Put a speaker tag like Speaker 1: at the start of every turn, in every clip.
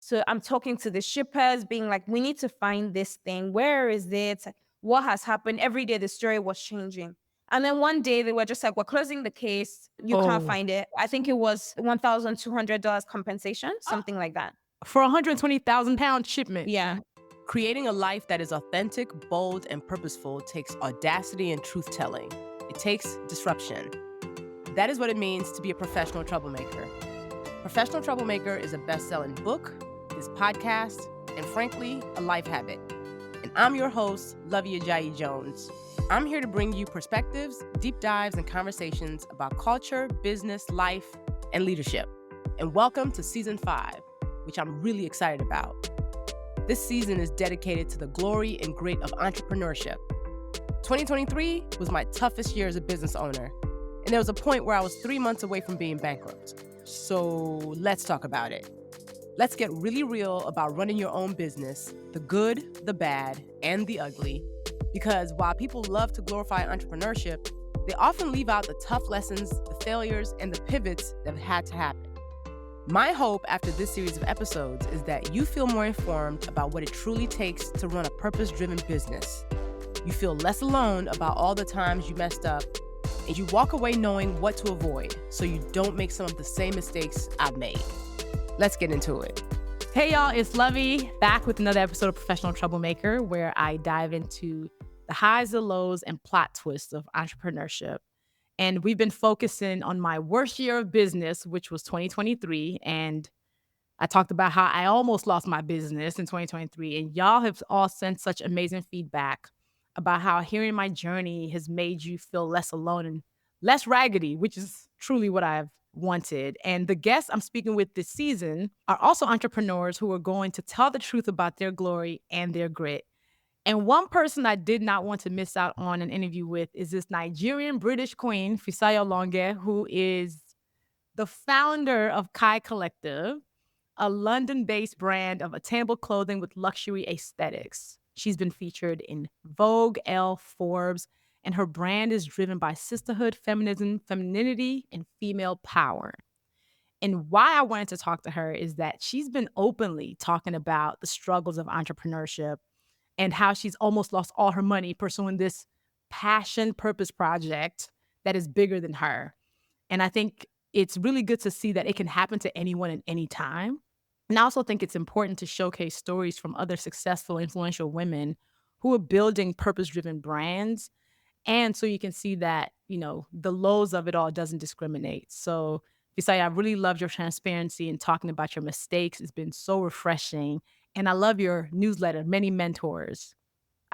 Speaker 1: So I'm talking to the shippers, being like, we need to find this thing. Where is it? What has happened? Every day the story was changing. And then one day they were just like, we're closing the case. You can't
Speaker 2: Oh,
Speaker 1: find it. I think it was $1,200 compensation, something like that.
Speaker 2: for a 120,000 pound shipment.
Speaker 1: Yeah.
Speaker 3: Creating a life that is authentic, bold, and purposeful takes audacity and truth telling. It takes disruption. That is what it means to be a professional troublemaker. Professional Troublemaker is a best-selling book, this podcast, and frankly, a life habit. And I'm your host, Luvvie Ajayi Jones. I'm here to bring you perspectives, deep dives, and conversations about culture, business, life, and leadership. And welcome to Season 5, which I'm really excited about. This season is dedicated to the glory and grit of entrepreneurship. 2023 was my toughest year as a business owner, and there was a point where I was 3 months away from being bankrupt. So let's talk about it. Let's get really real about running your own business, the good, the bad, and the ugly. Because while people love to glorify entrepreneurship, they often leave out the tough lessons, the failures, and the pivots that have had to happen. My hope after this series of episodes is that you feel more informed about what it truly takes to run a purpose-driven business. You feel less alone about all the times you messed up, and you walk away knowing what to avoid so you don't make some of the same mistakes I've made. Let's get into it.
Speaker 2: Hey y'all, it's Luvvie back with another episode of Professional Troublemaker, where I dive into the highs, the lows, and plot twists of entrepreneurship. And we've been focusing on my worst year of business, which was 2023. And I talked about how I almost lost my business in 2023. And y'all have all sent such amazing feedback about how hearing my journey has made you feel less alone and less raggedy, which is truly what I've wanted. And the guests I'm speaking with this season are also entrepreneurs who are going to tell the truth about their glory and their grit. And one person I did not want to miss out on an interview with is this Nigerian British queen, Fisayo Longe, who is the founder of Kai Collective, a London-based brand of attainable clothing with luxury aesthetics. She's been featured in Vogue, Elle, Forbes, and her brand is driven by sisterhood, feminism, femininity, and female power. And why I wanted to talk to her is that she's been openly talking about the struggles of entrepreneurship and how she's almost lost all her money pursuing this passion purpose project that is bigger than her. And I think it's really good to see that it can happen to anyone at any time. And I also think it's important to showcase stories from other successful, influential women who are building purpose-driven brands. And so you can see that, the lows of it all doesn't discriminate. So, Fisaya, I really loved your transparency and talking about your mistakes. It's been so refreshing. And I love your newsletter, Many Mentors.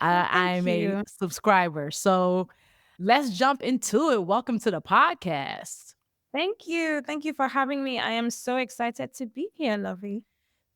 Speaker 1: Oh,
Speaker 2: I'm
Speaker 1: thank
Speaker 2: a
Speaker 1: you.
Speaker 2: subscriber. So let's jump into it. Welcome to the podcast.
Speaker 1: Thank you. Thank you for having me. I am so excited to be here, Lovey.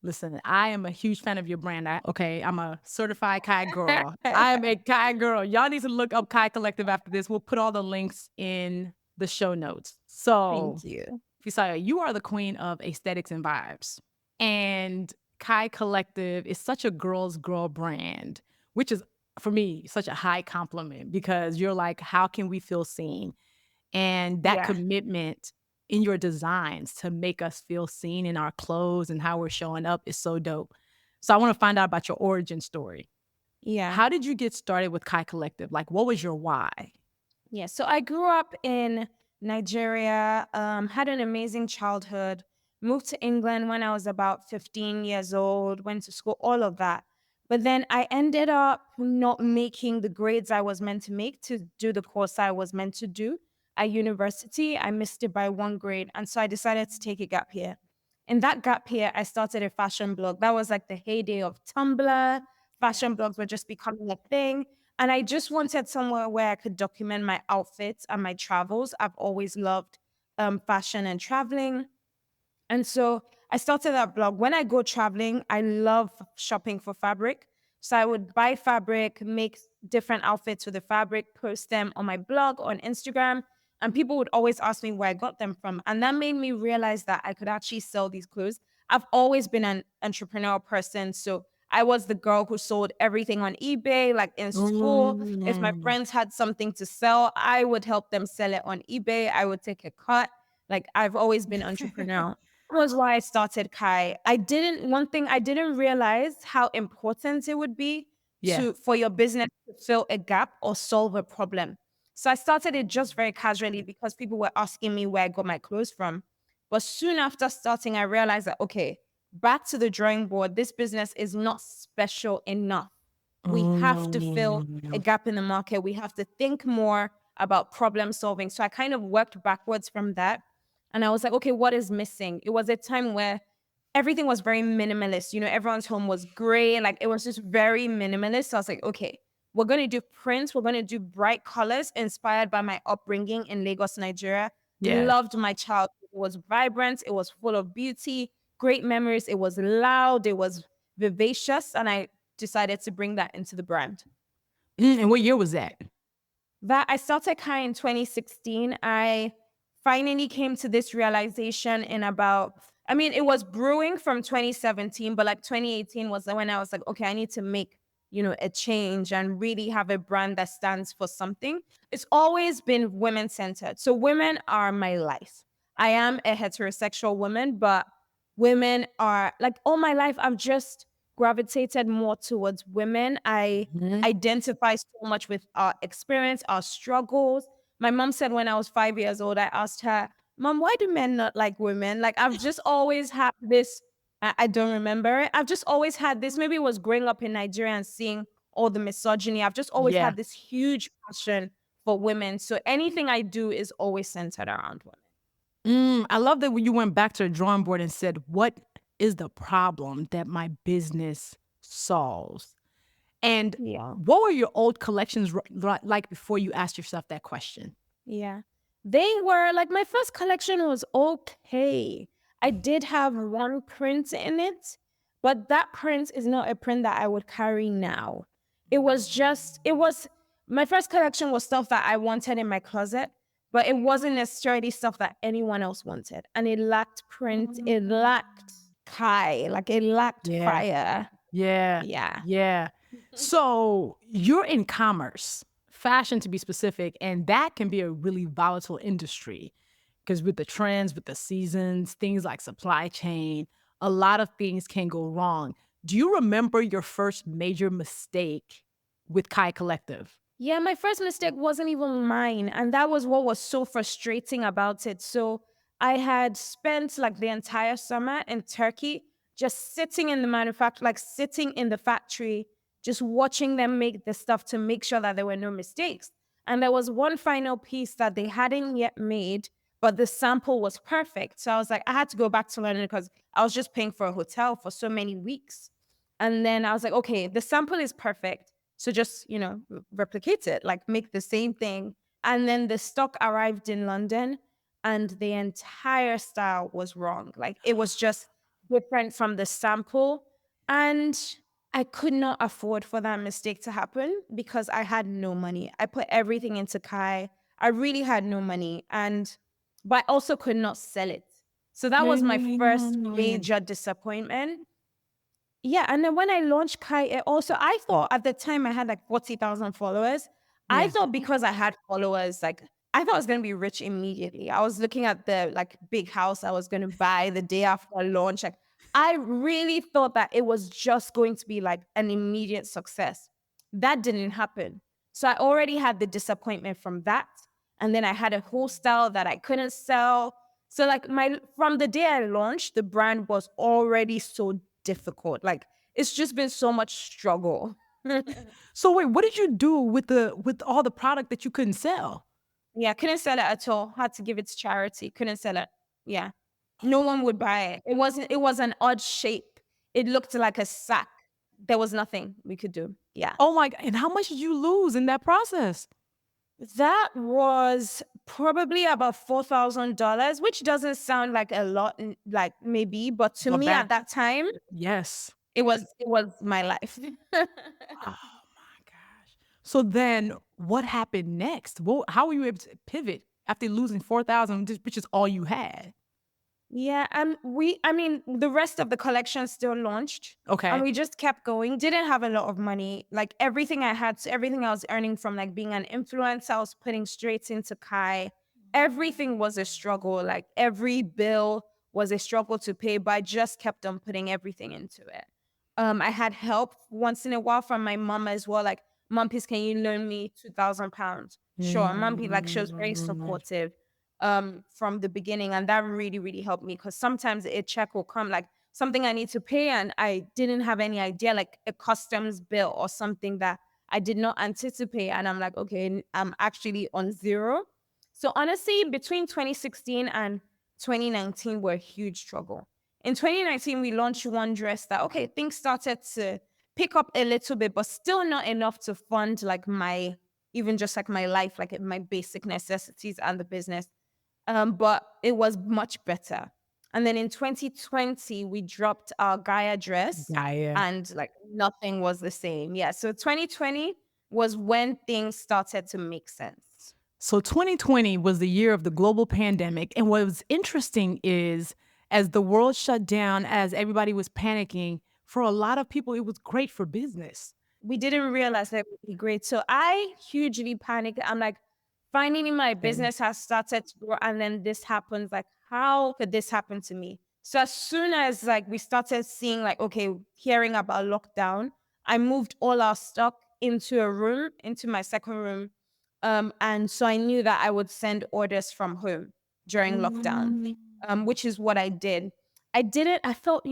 Speaker 2: Listen, I am a huge fan of your brand. I'm a certified Kai girl. I am a Kai girl. Y'all need to look up Kai Collective after this. We'll put all the links in the show notes. So,
Speaker 1: Thank you.
Speaker 2: Fisaya, you are the queen of aesthetics and vibes. And Kai Collective is such a girl's girl brand, which is, for me, such a high compliment because you're like, how can we feel seen? And that
Speaker 1: Yeah.
Speaker 2: commitment in your designs to make us feel seen in our clothes and how we're showing up is so dope. So I want to find out about your origin story.
Speaker 1: Yeah.
Speaker 2: How did you get started with Kai Collective? Like, what was your why?
Speaker 1: Yeah. So I grew up in Nigeria, had an amazing childhood, moved to England when I was about 15 years old, went to school, all of that. But then I ended up not making the grades I was meant to make to do the course I was meant to do at university. I missed it by one grade. And so I decided to take a gap year. In that gap year, I started a fashion blog. That was like the heyday of Tumblr. Fashion blogs were just becoming a thing. And I just wanted somewhere where I could document my outfits and my travels. I've always loved fashion and traveling. And so I started that blog. When I go traveling, I love shopping for fabric. So I would buy fabric, make different outfits with the fabric, post them on my blog, on Instagram. And people would always ask me where I got them from. And that made me realize that I could actually sell these clothes. I've always been an entrepreneurial person. So I was the girl who sold everything on eBay, like in school. If my
Speaker 2: Mm.
Speaker 1: friends had something to sell, I would help them sell it on eBay. I would take a cut. Like I've always been entrepreneurial. was why I started Kai. One thing I didn't realize how important it would be
Speaker 2: Yeah.
Speaker 1: for your business to fill a gap or solve a problem. So I started it just very casually because people were asking me where I got my clothes from. But soon after starting, I realized that, okay, back to the drawing board, this business is not special enough. We have to fill a
Speaker 2: Mm.
Speaker 1: gap in the market. We have to think more about problem solving. So I kind of worked backwards from that. And I was like, okay, what is missing? It was a time where everything was very minimalist. You know, everyone's home was gray. Like it was just very minimalist. So I was like, okay, we're going to do prints. We're going to do bright colors inspired by my upbringing in Lagos, Nigeria.
Speaker 2: Yeah.
Speaker 1: Loved my childhood. It was vibrant. It was full of beauty, great memories. It was loud. It was vivacious. And I decided to bring that into the brand.
Speaker 2: And what year was that?
Speaker 1: That I started Kai in 2016. I finally came to this realization in it was brewing from 2017, but like 2018 was when I was like, okay, I need to make, a change and really have a brand that stands for something. It's always been women centered. So women are my life. I am a heterosexual woman, but women are like all my life, I've just gravitated more towards women. I
Speaker 2: Mhm.
Speaker 1: identify so much with our experience, our struggles. My mom said when I was 5 years old, I asked her, Mom, why do men not like women? Like, I've just always had this, I don't remember it. I've just always had this, maybe it was growing up in Nigeria and seeing all the misogyny. I've just always
Speaker 2: Yeah.
Speaker 1: had this huge passion for women. So anything I do is always centered around women.
Speaker 2: I love that when you went back to the drawing board and said, what is the problem that my business solves? And
Speaker 1: Yeah.
Speaker 2: what were your old collections like before you asked yourself that question?
Speaker 1: Yeah. They were like my first collection was okay. I did have one print in it, but that print is not a print that I would carry now. It was my first collection was stuff that I wanted in my closet, but it wasn't necessarily stuff that anyone else wanted. And it lacked print, it lacked Kai, like it lacked
Speaker 2: Yeah.
Speaker 1: fire.
Speaker 2: Yeah.
Speaker 1: Yeah.
Speaker 2: Yeah. So you're in commerce, fashion to be specific, and that can be a really volatile industry because with the trends, with the seasons, things like supply chain, a lot of things can go wrong. Do you remember your first major mistake with Kai Collective?
Speaker 1: Yeah, my first mistake wasn't even mine. And that was what was so frustrating about it. So I had spent like the entire summer in Turkey just sitting in the like sitting in the factory, just watching them make the stuff to make sure that there were no mistakes. And there was one final piece that they hadn't yet made, but the sample was perfect. So I was like, I had to go back to London because I was just paying for a hotel for so many weeks. And then I was like, okay, the sample is perfect. So just, replicate it, like make the same thing. And then the stock arrived in London and the entire style was wrong. Like it was just different from the sample. And I could not afford for that mistake to happen because I had no money. I put everything into Kai. I really had no money. But I also could not sell it. So that was my first major disappointment. Yeah, and then when I launched Kai, I thought at the time I had like 40,000 followers. I
Speaker 2: Yeah.
Speaker 1: thought because I had followers, like I thought I was gonna be rich immediately. I was looking at the like big house I was gonna buy the day after launch. Like I really thought that it was just going to be like an immediate success. That didn't happen. So I already had the disappointment from that. And then I had a whole style that I couldn't sell. So like from the day I launched, the brand was already so difficult. Like it's just been so much struggle.
Speaker 2: So wait, what did you do with all the product that you couldn't sell?
Speaker 1: Yeah, couldn't sell it at all. Had to give it to charity. Couldn't sell it. Yeah. No one would buy it. It was an odd shape. It looked like a sack. There was nothing we could do. Yeah.
Speaker 2: Oh my god! And how much did you lose in that process?
Speaker 1: That was probably about $4,000, which doesn't sound like a lot, like maybe, but to
Speaker 2: But
Speaker 1: me
Speaker 2: back
Speaker 1: at that time,
Speaker 2: yes.
Speaker 1: it was my life.
Speaker 2: Oh my gosh. So then what happened next? How were you able to pivot after losing 4,000, which is all you had?
Speaker 1: Yeah, the rest of the collection still launched. And
Speaker 2: Okay.
Speaker 1: we just kept going. Didn't have a lot of money. Like everything I had, so everything I was earning from like being an influencer, I was putting straight into Kai. Everything was a struggle. Like every bill was a struggle to pay, but I just kept on putting everything into it. I had help once in a while from my mom as well. Like, mom, please, can you loan me £2,000? Sure. Mom, like, she was very supportive from the beginning. And that really, really helped me, because sometimes a check will come, like something I need to pay and I didn't have any idea, like a customs bill or something that I did not anticipate. And I'm like, okay, I'm actually on zero. So honestly, between 2016 and 2019 were a huge struggle. In 2019, we launched one dress that, okay, things started to pick up a little bit, but still not enough to fund like even just like my life, like my basic necessities and the business. But it was much better. And then in 2020, we dropped our Gaia dress,
Speaker 2: Gaia.
Speaker 1: and like nothing was the same. Yeah. So 2020 was when things started to make sense.
Speaker 2: So 2020 was the year of the global pandemic. And what was interesting is, as the world shut down, as everybody was panicking, for a lot of people, it was great for business.
Speaker 1: We didn't realize that it would be great. So I hugely panicked. I'm like, finally, my business has started to grow. And then this happens. Like, how could this happen to me? So as soon as like we started seeing like, okay, hearing about lockdown, I moved all our stock into a room, into my second room. And so I knew that I would send orders from home during lockdown, which is what I did. I felt,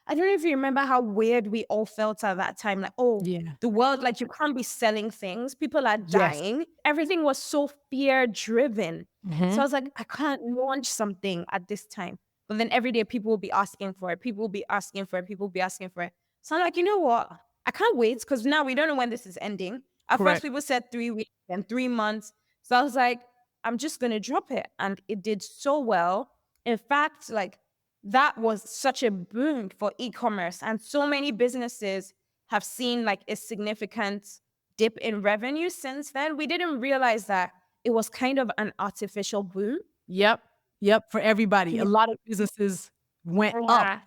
Speaker 1: I don't know if you remember how weird we all felt at that time. Like, oh,
Speaker 2: Yeah.
Speaker 1: the world, like you can't be selling things. People are
Speaker 2: Yes.
Speaker 1: dying. Everything was so fear driven.
Speaker 2: Mhm.
Speaker 1: So I was like, I can't launch something at this time. But then every day people will be asking for it. People will be asking for it. People will be asking for it. So I'm like, you know what? I can't wait, because now we don't know when this is ending. At first,
Speaker 2: Correct.
Speaker 1: people said 3 weeks and 3 months. So I was like, I'm just going to drop it. And it did so well. In fact, like, that was such a boom for e-commerce. And so many businesses have seen like a significant dip in revenue since then. We didn't realize that it was kind of an artificial boom.
Speaker 2: Yep. Yep. For everybody. A
Speaker 1: Yeah.
Speaker 2: lot of businesses went up.
Speaker 1: Yeah.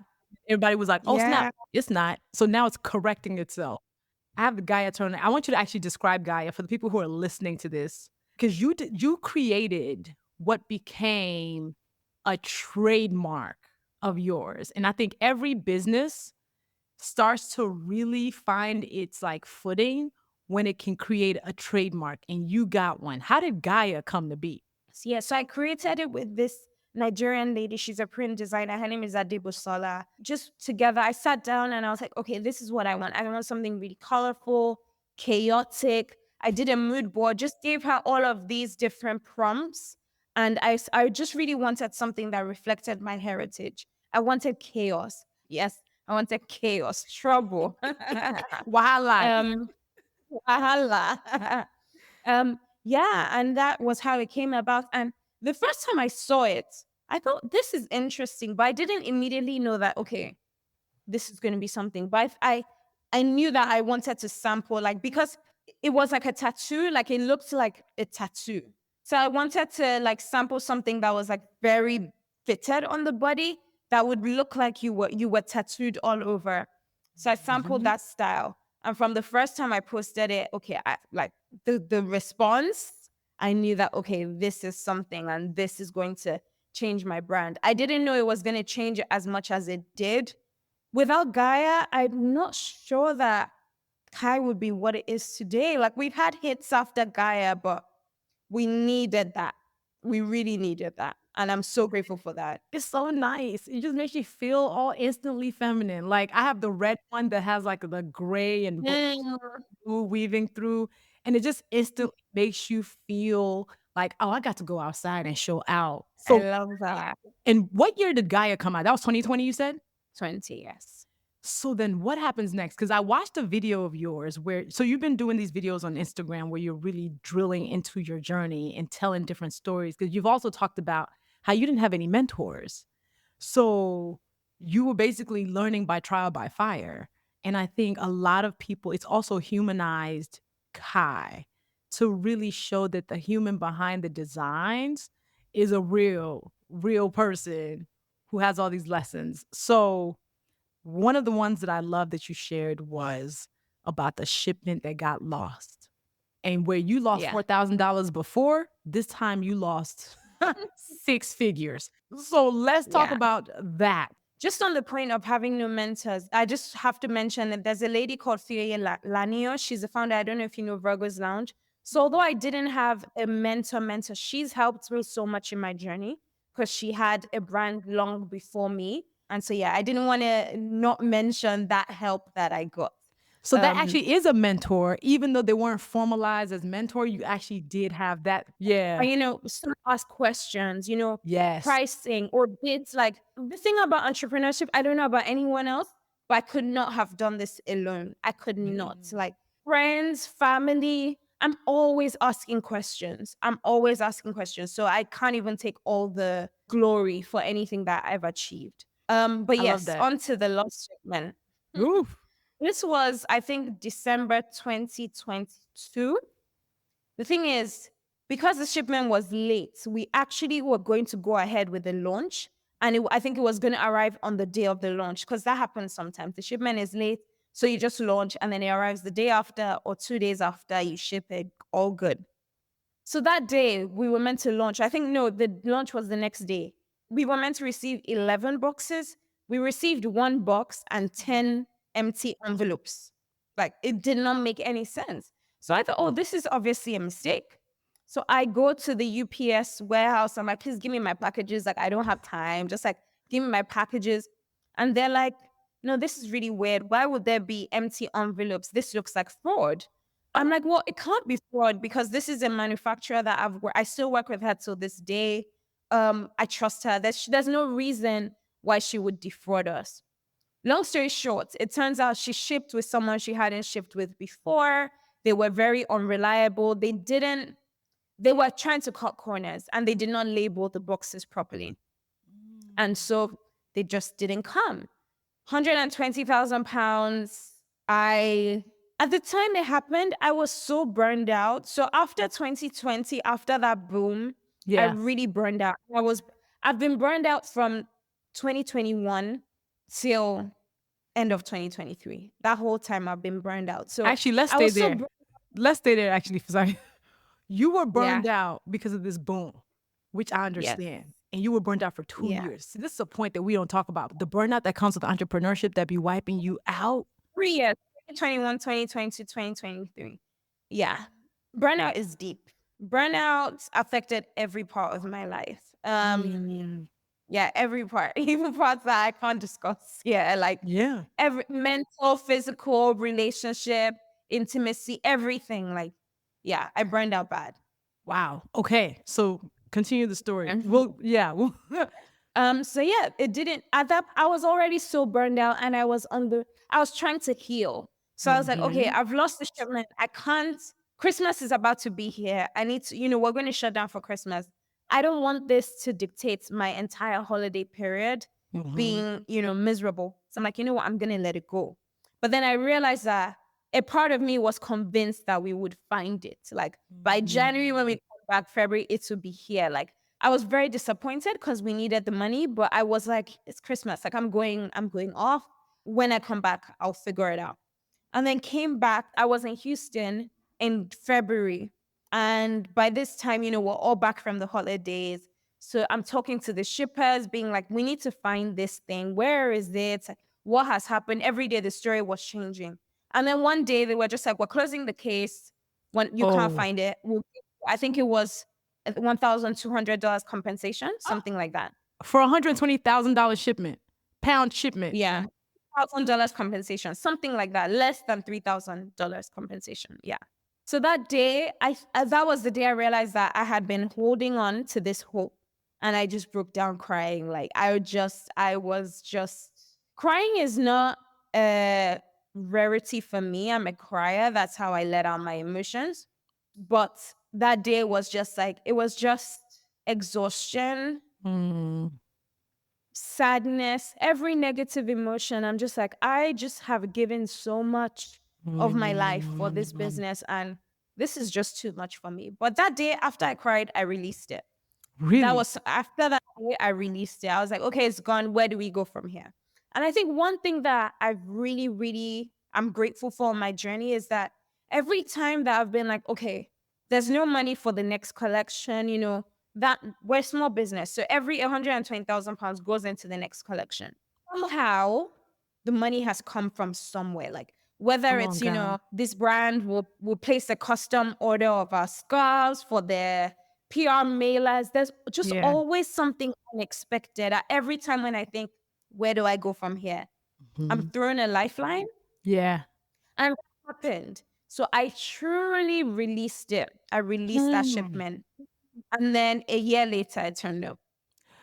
Speaker 2: Everybody was like, oh,
Speaker 1: Yeah.
Speaker 2: snap. It's not. So now it's correcting itself. I have the Gaia turn. I want you to actually describe Gaia for the people who are listening to this, because you created what became a trademark of yours. And I think every business starts to really find its like footing when it can create a trademark, and you got one. How did Gaia come to be?
Speaker 1: Yeah, so I created it with this Nigerian lady. She's a print designer. Her name is Adebosola. Just together, I sat down and I was like, okay, this is what I want. I want something really colorful, chaotic. I did a mood board, just gave her all of these different prompts. And I just really wanted something that reflected my heritage. I wanted chaos. Yes, I wanted chaos, trouble.
Speaker 2: Wahala.
Speaker 1: Wahala. Yeah, and that was how it came about. And the first time I saw it, I thought this is interesting, but I didn't immediately know that, okay, this is going to be something. But I knew that I wanted to sample, like, because it was like a tattoo, like it looked like a tattoo. So I wanted to like sample something that was like very fitted on the body, that would look like you were tattooed all over. So I sampled that style. And from the first time I posted it, okay, I like the response, I knew that, okay, this is something and this is going to change my brand. I didn't know it was going to change it as much as it did. Without Gaia, I'm not sure that Kai would be what it is today. Like, we've had hits after Gaia, but we needed that. We really needed that. And I'm so grateful for that.
Speaker 2: It's so nice. It just makes you feel all instantly feminine. Like, I have the red one that has like the gray and blue weaving through, and it just instantly makes you feel like, oh, I got to go outside and show out.
Speaker 1: I
Speaker 2: So,
Speaker 1: love that.
Speaker 2: and what year did Gaia come out? That was 2020, you said?
Speaker 1: 20, yes.
Speaker 2: So then what happens next? Because I watched a video of yours so you've been doing these videos on Instagram where you're really drilling into your journey and telling different stories. Because you've also talked about how you didn't have any mentors. So you were basically learning by trial by fire. And I think a lot of people, it's also humanized Kai to really show that the human behind the designs is a real person who has all these lessons. So one of the ones that I love that you shared was about the shipment that got lost. And where you lost
Speaker 1: Yeah.
Speaker 2: $4,000 before, this time you lost 6 figures. So let's talk
Speaker 1: Yeah.
Speaker 2: about that.
Speaker 1: Just on the point of having no mentors, I just have to mention that there's a lady called Fisayo Longe. She's the founder. I don't know if you know Virgo's Lounge. So although I didn't have a mentor, she's helped me so much in my journey because she had a brand long before me. And so, yeah, I didn't want to not mention that help that I got.
Speaker 2: So that actually is a mentor, even though they weren't formalized as mentor, you actually did have that. Yeah.
Speaker 1: Some ask questions,
Speaker 2: Yes.
Speaker 1: pricing or bids. Like the thing about entrepreneurship, I don't know about anyone else, but I could not have done this alone. I could not. Like friends, family, I'm always asking questions. So I can't even take all the glory for anything that I've achieved. But
Speaker 2: I love
Speaker 1: yes,
Speaker 2: that.
Speaker 1: on to the lost shipment.
Speaker 2: Oof.
Speaker 1: This was, I think, December 2022. The thing is, because the shipment was late, we actually were going to go ahead with the launch. And I think it was going to arrive on the day of the launch because that happens sometimes. The shipment is late, so you just launch and then it arrives the day after or 2 days after you ship it, all good. So that day we were meant to launch. I think, no, the launch was the next day. We were meant to receive 11 boxes. We received 1 box and 10 empty envelopes. Like it did not make any sense. So I thought, oh, this is obviously a mistake. So I go to the UPS warehouse. I'm like, please give me my packages. Like, I don't have time. Just like, give me my packages. And they're like, no, this is really weird. Why would there be empty envelopes? This looks like fraud. I'm like, well, it can't be fraud because this is a manufacturer that I still work with her till this day. I trust her. There's no reason why she would defraud us. Long story short, it turns out she shipped with someone she hadn't shipped with before. They were very unreliable. They were trying to cut corners and they did not label the boxes properly. And so they just didn't come. £120,000. At the time it happened, I was so burned out. So after 2020, after that boom, I really burned out. I've been burned out from 2021 till end of 2023. That whole time I've been burned out. So
Speaker 2: actually, let's
Speaker 1: I
Speaker 2: stay
Speaker 1: was so
Speaker 2: there. Let's stay there actually, Fisayo. You were burned
Speaker 1: Yeah.
Speaker 2: out because of this boom, which I understand.
Speaker 1: Yes.
Speaker 2: And you were burned out for 2
Speaker 1: Yeah.
Speaker 2: years. See, this is a point that we don't talk about. The burnout that comes with entrepreneurship that be wiping you out.
Speaker 1: 3 years, 2021, 2022, 2023. Yeah. Burnout is deep. Burnout affected every part of my life. Yeah, every part, even parts that I can't discuss. Yeah, like every mental, physical, relationship, intimacy, everything. Like, yeah, I burned out bad.
Speaker 2: Wow. Okay. So continue the story.
Speaker 1: So yeah, it didn't at that I was already so burned out and I was trying to heal. So I was like, okay, I've lost the shipment. I can't. Christmas is about to be here. I need to, we're going to shut down for Christmas. I don't want this to dictate my entire holiday period being, miserable. So I'm like, you know what? I'm going to let it go. But then I realized that a part of me was convinced that we would find it. Like by January, when we come back, February, it would be here. Like I was very disappointed because we needed the money, but I was like, it's Christmas. Like I'm going off. When I come back, I'll figure it out. And then came back. I was in Houston in February. And by this time, we're all back from the holidays. So I'm talking to the shippers, being like, we need to find this thing. Where is it? What has happened? Every day the story was changing. And then one day they were just like, we're closing the case. When you can't find it, I think it was $1,200 compensation, something like that.
Speaker 2: For $120,000 shipment, pound shipment.
Speaker 1: Yeah. $1,000 compensation, something like that, less than $3,000 compensation. Yeah. So that day, that was the day I realized that I had been holding on to this hope, and I just broke down crying. Like I was just crying is not a rarity for me. I'm a crier. That's how I let out my emotions. But that day was just like, it was just exhaustion, sadness, every negative emotion. I'm just like, I just have given so much of my life for this business, and this is just too much for me. But that day, after I cried, I released it.
Speaker 2: Really?
Speaker 1: That was after that day, I released it. I was like, okay, it's gone. Where do we go from here? And I think one thing that I really, really, I'm grateful for on my journey is that every time that I've been like, okay, there's no money for the next collection, that we're a small business. So every 120,000 pounds goes into the next collection. Somehow the money has come from somewhere. Like whether
Speaker 2: Come on,
Speaker 1: it's,
Speaker 2: God.
Speaker 1: this brand will place a custom order of our scarves for their PR mailers. There's just
Speaker 2: Yeah.
Speaker 1: always something unexpected. Every time when I think, where do I go from here? I'm
Speaker 2: Mhm.
Speaker 1: thrown a lifeline.
Speaker 2: Yeah.
Speaker 1: And what happened? So I truly released it. I released that
Speaker 2: Hmm.
Speaker 1: shipment. And then a year later, it turned up.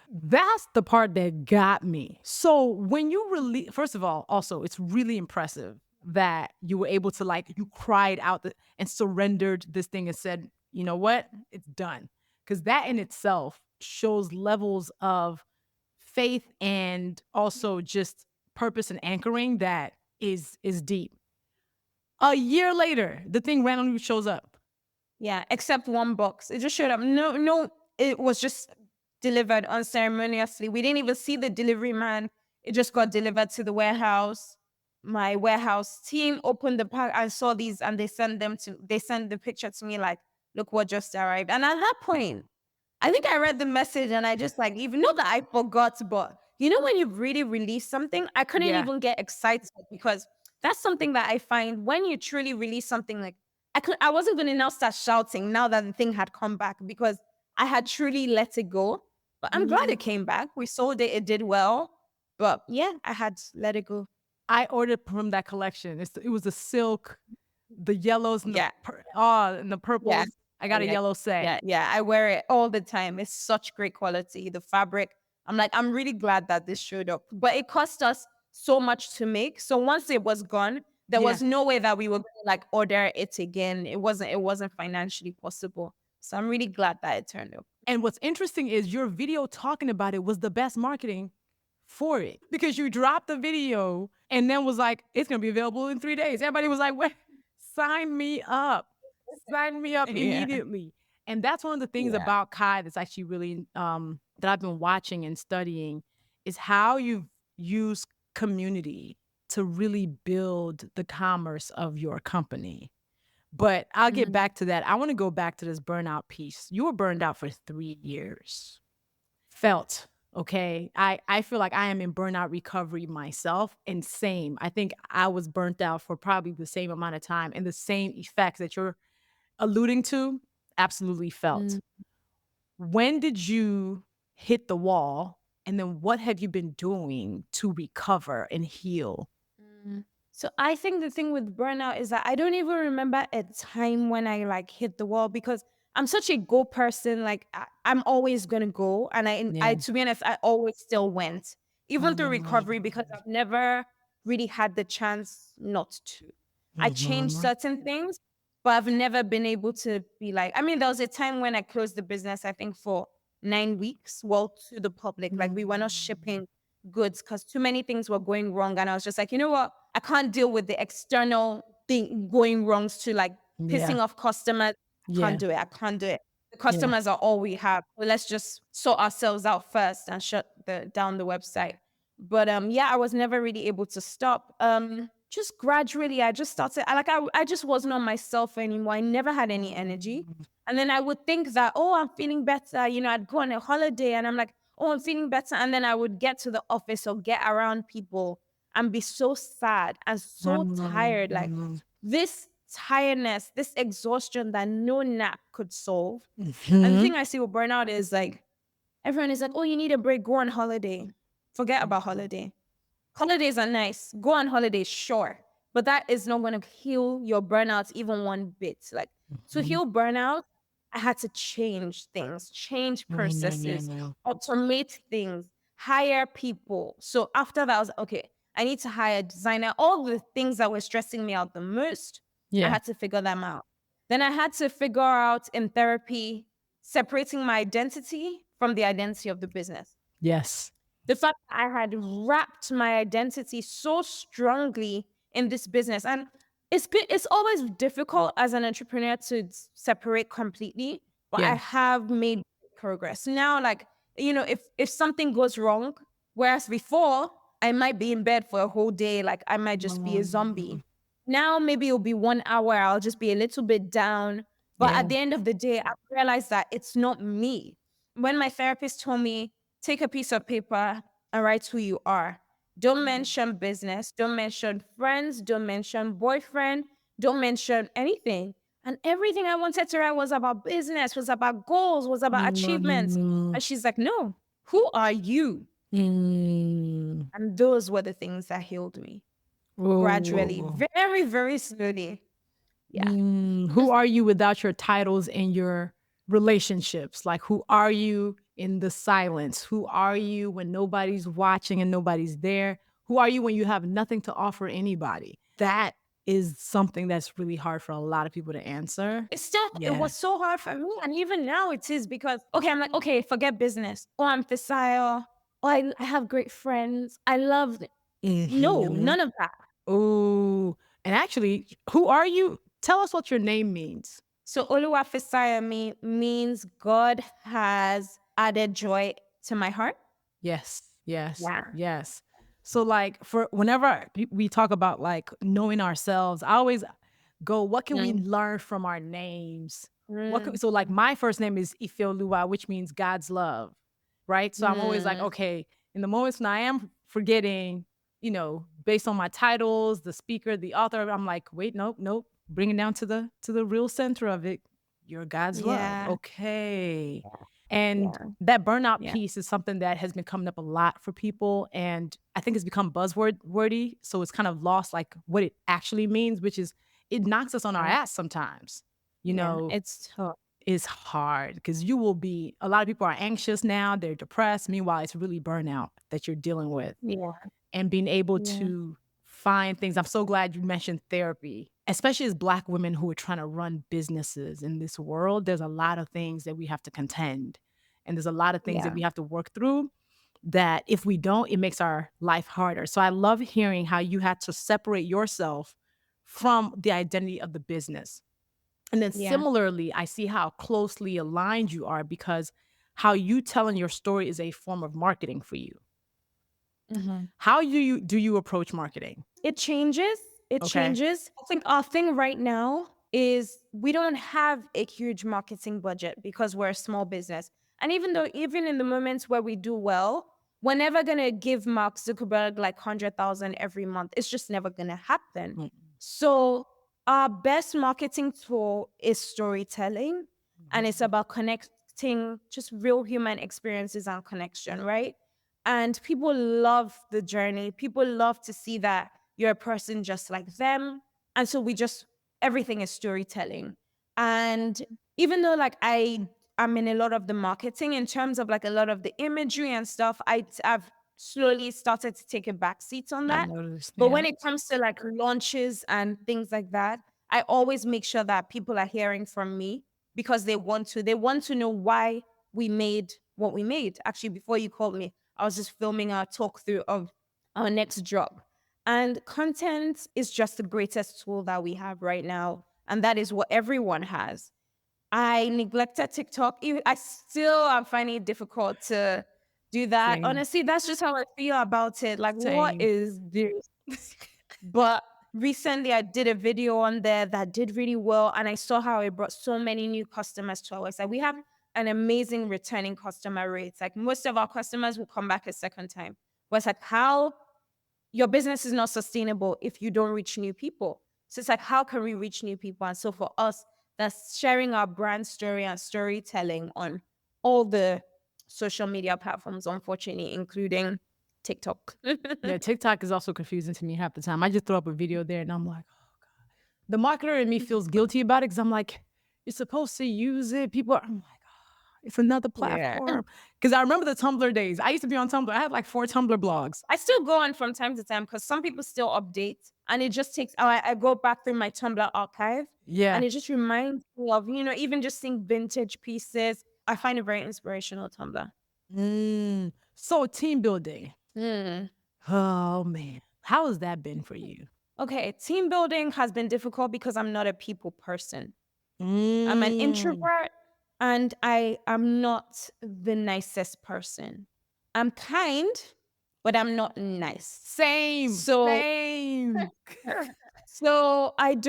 Speaker 2: That's the part that got me. So when you release, first of all, also it's really impressive that you were able to you cried out and surrendered this thing and said, you know what, it's done. Because that in itself shows levels of faith and also just purpose and anchoring that is deep. A year later, the thing randomly shows up.
Speaker 1: Yeah, except one box. It just showed up. No, it was just delivered unceremoniously. We didn't even see the delivery man. It just got delivered to the warehouse. My warehouse team opened the pack and saw these, and they sent the picture to me like, look what just arrived. And at that point, I think I read the message and I just like, even though that I forgot, but when you really release something, I couldn't
Speaker 2: Yeah.
Speaker 1: even get excited because that's something that I find when you truly release something, like I wasn't gonna now start shouting now that the thing had come back because I had truly let it go. But I'm glad it came back. We sold it, it did well. But yeah, I had let it go.
Speaker 2: I ordered from that collection. It was the silk, the yellows and
Speaker 1: Yeah.
Speaker 2: and the
Speaker 1: Yeah.
Speaker 2: purples. I got a
Speaker 1: Yeah.
Speaker 2: yellow set.
Speaker 1: Yeah. I wear it all the time. It's such great quality. The fabric. I'm like, I'm really glad that this showed up. But it cost us so much to make. So once it was gone, there
Speaker 2: Yeah.
Speaker 1: was no way that we were gonna like order it again. It wasn't financially possible. So I'm really glad that it turned up.
Speaker 2: And what's interesting is your video talking about it was the best marketing for it because you dropped the video and then was like, it's going to be available in 3 days. Everybody was like, wait, sign me up. Sign me up
Speaker 1: Yeah.
Speaker 2: immediately. And that's one of the things
Speaker 1: Yeah.
Speaker 2: about Kai that's actually really that I've been watching and studying is how you've used community to really build the commerce of your company. But I'll get
Speaker 1: Mhm.
Speaker 2: back to that. I want to go back to this burnout piece. You were burned out for 3 years. Felt, okay? I feel like I am in burnout recovery myself and same. I think I was burnt out for probably the same amount of time and the same effects that you're alluding to absolutely felt.
Speaker 1: Mm.
Speaker 2: When did you hit the wall? And then what have you been doing to recover and heal?
Speaker 1: Mm. So I think the thing with burnout is that I don't even remember a time when I like hit the wall because I'm such a go person. Like I'm always gonna go, and I
Speaker 2: Yeah.
Speaker 1: to be honest, I always still went, even through recovery, because I've never really had the chance not to. I changed
Speaker 2: Mhm.
Speaker 1: certain things, but I've never been able to be like. I mean, there was a time when I closed the business. I think for 9 weeks, well, to the public, like we were not shipping goods because too many things were going wrong. And I was just like, you know what? I can't deal with the external thing going wrongs to like
Speaker 2: Yeah.
Speaker 1: pissing off customers. I
Speaker 2: Yeah.
Speaker 1: can't do it. I can't do it. The
Speaker 2: Yeah.
Speaker 1: customers are all we have. So let's just sort ourselves out first and shut down the website. But yeah, I was never really able to stop. Just gradually I just started I just wasn't on myself anymore. I never had any energy. And then I would think that, oh, I'm feeling better. I'd go on a holiday and I'm like, oh, I'm feeling better. And then I would get to the office or get around people and be so sad and so tired. Like this tiredness, this exhaustion that no nap could solve. And the
Speaker 2: Mhm.
Speaker 1: thing I see with burnout is like, everyone is like, oh, you need a break, go on holiday. Forget about holiday. Holidays are nice. Go on holidays, sure. But that is not going to heal your burnout even one bit. Like to
Speaker 2: Mhm.
Speaker 1: heal burnout, I had to change things, change processes, automate things, hire people. So after that, I was like, okay, I need to hire a designer. All the things that were stressing me out the most, I
Speaker 2: Yeah.
Speaker 1: had to figure them out. Then I had to figure out in therapy, separating my identity from the identity of the business.
Speaker 2: Yes.
Speaker 1: The fact that I had wrapped my identity so strongly in this business. And it's always difficult as an entrepreneur to separate completely, but I
Speaker 2: Yeah.
Speaker 1: have made progress. Now, like, if something goes wrong, whereas before I might be in bed for a whole day, like I might just be a zombie. Now maybe it'll be 1 hour, I'll just be a little bit down. But
Speaker 2: Yeah.
Speaker 1: at the end of the day, I realized that it's not me. when my therapist told me, take a piece of paper and write who you are. Don't mention business, don't mention friends, don't mention boyfriend, don't mention anything. And everything I wanted to write was about business, was about goals, was about achievements.
Speaker 2: Mm,
Speaker 1: And she's like, no, who are you?
Speaker 2: mm.
Speaker 1: And those were the things that healed me gradually,
Speaker 2: Oh.
Speaker 1: very, very slowly. Yeah.
Speaker 2: Who are you without your titles and your relationships? Like, who are you in the silence? Who are you when nobody's watching and nobody's there? Who are you when you have nothing to offer anybody? That is something that's really hard for a lot of people to answer.
Speaker 1: It
Speaker 2: Yeah.
Speaker 1: was so hard for me. And even now it is because, okay, I'm like, okay, forget business. Oh, I'm Fisayo. Oh, I have great friends. I love it. No,
Speaker 2: Mhm.
Speaker 1: none of that.
Speaker 2: Ooh. And actually, who are you? Tell us what your name means.
Speaker 1: So Oluwa Fisayo means God has added joy to my heart.
Speaker 2: Yes, yes,
Speaker 1: Yeah.
Speaker 2: yes. So, like, for whenever we talk about like knowing ourselves, I always go, what can we
Speaker 1: Mm.
Speaker 2: learn from our names?
Speaker 1: Mm.
Speaker 2: So, like, my first name is Ifeoluwa, which means God's love, right? So, I'm always like,
Speaker 1: Mm.
Speaker 2: okay, in the moments when I am forgetting, based on my titles, the speaker, the author, I'm like, wait, nope, nope, bring it down to the real center of it. You're God's love,
Speaker 1: Yeah.
Speaker 2: okay? And
Speaker 1: Yeah.
Speaker 2: that burnout
Speaker 1: Yeah.
Speaker 2: piece is something that has been coming up a lot for people. And I think it's become wordy. So it's kind of lost like what it actually means, which is it knocks us on our
Speaker 1: Yeah.
Speaker 2: ass sometimes. You
Speaker 1: Yeah.
Speaker 2: know,
Speaker 1: It's tough.
Speaker 2: it's hard because a lot of people are anxious now, they're depressed. Meanwhile, it's really burnout that you're dealing with
Speaker 1: Yeah.
Speaker 2: and being able
Speaker 1: Yeah.
Speaker 2: to find things. I'm so glad you mentioned therapy, especially as Black women who are trying to run businesses in this world. There's a lot of things that we have to contend, and there's a lot of things that
Speaker 1: Yeah.
Speaker 2: we have to work through that if we don't, it makes our life harder. So I love hearing how you had to separate yourself from the identity of the business. And then
Speaker 1: Yeah.
Speaker 2: similarly, I see how closely aligned you are because how you telling your story is a form of marketing for you.
Speaker 1: Mhm.
Speaker 2: How do you approach marketing?
Speaker 1: It changes. It
Speaker 2: Okay.
Speaker 1: changes. I think our thing right now is we don't have a huge marketing budget because we're a small business. And even in the moments where we do well, we're never gonna give Mark Zuckerberg like 100,000 every month. It's just never gonna happen.
Speaker 2: Mm,
Speaker 1: So our best marketing tool is storytelling, and it's
Speaker 2: mhm.
Speaker 1: about connecting just real human experiences and connection, right? And people love the journey. People love to see that you're a person just like them. And so everything is storytelling. And even though like I'm in a lot of the marketing in terms of like a lot of the imagery and stuff, I've slowly started to take a back seat on
Speaker 2: I
Speaker 1: that.
Speaker 2: noticed,
Speaker 1: But
Speaker 2: yeah.
Speaker 1: when it comes to like launches and things like that, I always make sure that people are hearing from me because they want to know why we made what we made. Actually, before you called me, I was just filming our talk through of our next drop. And content is just the greatest tool that we have right now. And that is what everyone has. I neglected TikTok. I still am finding it difficult to do that.
Speaker 2: Same,
Speaker 1: Honestly, that's just how I feel about it. Like, what
Speaker 2: same.
Speaker 1: is this? But recently, I did a video on there that did really well, and I saw how it brought so many new customers to our website. We have an amazing returning customer rate. Like most of our customers will come back a second time. But it's like how your business is not sustainable if you don't reach new people. So it's like, how can we reach new people? And so for us, that's sharing our brand story and storytelling on all the social media platforms, unfortunately, including TikTok.
Speaker 2: Yeah, TikTok is also confusing to me half the time. I just throw up a video there and I'm like, the marketer in me feels guilty about it because I'm like, you're supposed to use it. I'm like, it's another
Speaker 1: Yeah.
Speaker 2: platform. Because I remember the Tumblr days. I used to be on Tumblr. I had like 4 Tumblr blogs.
Speaker 1: I still go on from time to time because some people still update, and it just takes. I go back through my Tumblr archive,
Speaker 2: Yeah.
Speaker 1: and it just reminds me of even just seeing vintage pieces. I find it very inspirational. Tumblr.
Speaker 2: So team building.
Speaker 1: Mm.
Speaker 2: Oh man. How has that been for you?
Speaker 1: Okay, team building has been difficult because I'm not a people person. I'm an
Speaker 2: Mm.
Speaker 1: introvert, and I am not the nicest person. I'm kind, but I'm not nice.
Speaker 2: Same.
Speaker 1: So
Speaker 2: Same.
Speaker 1: So I've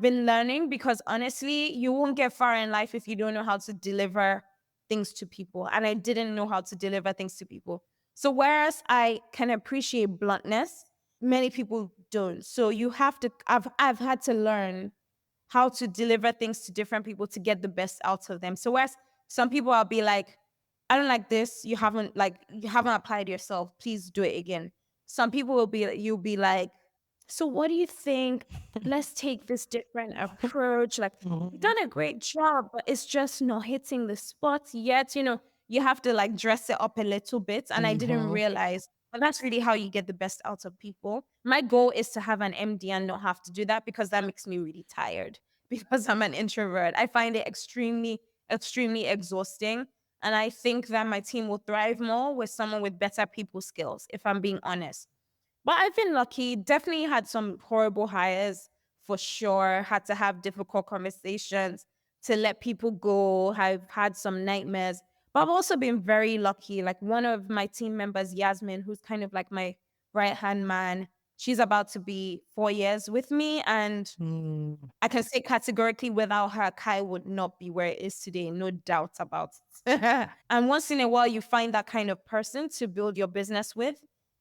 Speaker 1: been learning because honestly, you won't get far in life if you don't know how to deliver things to people, and I didn't know how to deliver things to people. So whereas I can appreciate bluntness, many people don't. So you have to I've had to learn how to deliver things to different people to get the best out of them. So whereas some people I'll be like, I don't like this, you haven't applied yourself, please do it again. Some people will be you'll be like, so what do you think? Let's take this different approach. Like, you've done a great job, but it's just not hitting the spot yet. You have to like dress it up a little bit. And I didn't realize, but that's really how you get the best out of people. My goal is to have an MD and not have to do that, because that makes me really tired because I'm an introvert. I find it extremely, extremely exhausting. And I think that my team will thrive more with someone with better people skills, if I'm being honest. But I've been lucky. Definitely had some horrible hires for sure. Had to have difficult conversations to let people go. I've had some nightmares. But I've also been very lucky. Like one of my team members, Yasmin, who's kind of like my right hand man, she's about to be 4 years with me. And I can say categorically, without her, Kai would not be where it is today. No doubt about it. And once in a while, you find that kind of person to build your business with.